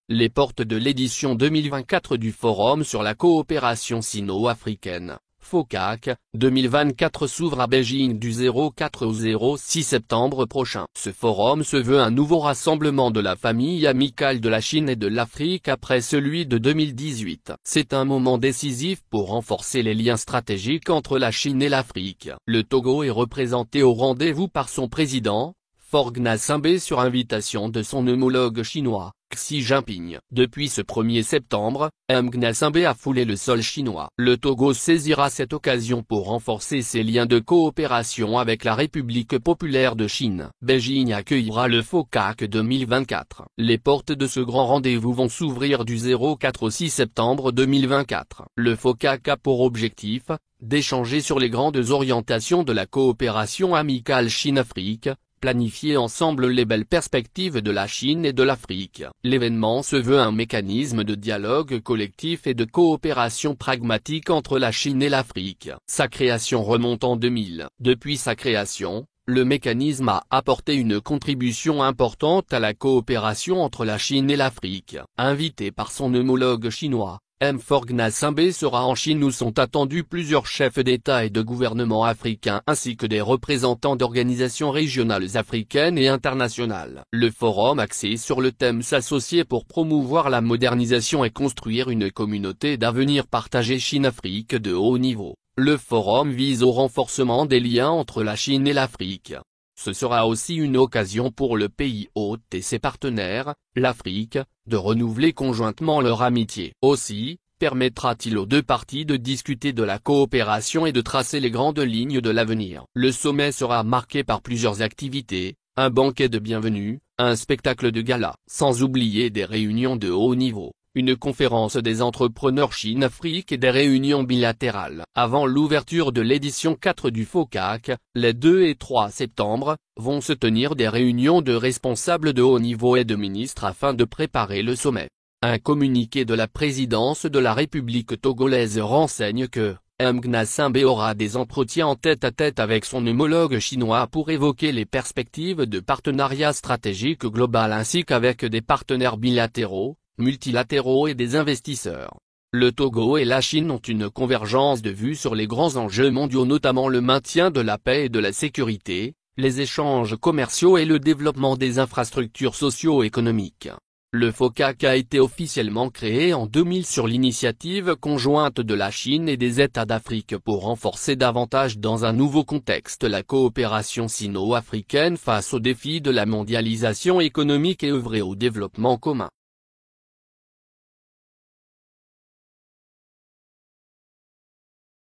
Les portes de l'édition 2024 du Forum sur la coopération sino-africaine, FOCAC, 2024 s'ouvre à Beijing du 04 au 06 septembre prochain. Ce forum se veut un nouveau rassemblement de la famille amicale de la Chine et de l'Afrique après celui de 2018. C'est un moment décisif pour renforcer les liens stratégiques entre la Chine et l'Afrique. Le Togo est représenté au rendez-vous par son président, Faure Gnassingbé, sur invitation de son homologue chinois, Xi Jinping. Depuis ce 1er septembre, Gnassingbé a foulé le sol chinois. Le Togo saisira cette occasion pour renforcer ses liens de coopération avec la République populaire de Chine. Beijing accueillera le FOCAC 2024. Les portes de ce grand rendez-vous vont s'ouvrir du 04 au 6 septembre 2024. Le FOCAC a pour objectif d'échanger sur les grandes orientations de la coopération amicale Chine-Afrique, planifier ensemble les belles perspectives de la Chine et de l'Afrique. L'événement se veut un mécanisme de dialogue collectif et de coopération pragmatique entre la Chine et l'Afrique. Sa création remonte en 2000. Depuis sa création, le mécanisme a apporté une contribution importante à la coopération entre la Chine et l'Afrique. Invité par son homologue chinois, Faure Gnassingbé sera en Chine où sont attendus plusieurs chefs d'État et de gouvernement africains ainsi que des représentants d'organisations régionales africaines et internationales. Le forum axé sur le thème s'associer pour promouvoir la modernisation et construire une communauté d'avenir partagée Chine-Afrique de haut niveau. Le forum vise au renforcement des liens entre la Chine et l'Afrique. Ce sera aussi une occasion pour le pays hôte et ses partenaires, l'Afrique, de renouveler conjointement leur amitié. Aussi, permettra-t-il aux deux parties de discuter de la coopération et de tracer les grandes lignes de l'avenir. Le sommet sera marqué par plusieurs activités, un banquet de bienvenue, un spectacle de gala, sans oublier des réunions de haut niveau, une conférence des entrepreneurs Chine-Afrique et des réunions bilatérales. Avant l'ouverture de l'édition 4 du FOCAC, les 2 et 3 septembre, vont se tenir des réunions de responsables de haut niveau et de ministres afin de préparer le sommet. Un communiqué de la présidence de la République togolaise renseigne que Gnassingbé aura des entretiens en tête-à-tête avec son homologue chinois pour évoquer les perspectives de partenariat stratégique global ainsi qu'avec des partenaires bilatéraux, multilatéraux et des investisseurs. Le Togo et la Chine ont une convergence de vues sur les grands enjeux mondiaux, notamment le maintien de la paix et de la sécurité, les échanges commerciaux et le développement des infrastructures socio-économiques. Le FOCAC a été officiellement créé en 2000 sur l'initiative conjointe de la Chine et des États d'Afrique pour renforcer davantage dans un nouveau contexte la coopération sino-africaine face aux défis de la mondialisation économique et œuvrer au développement commun.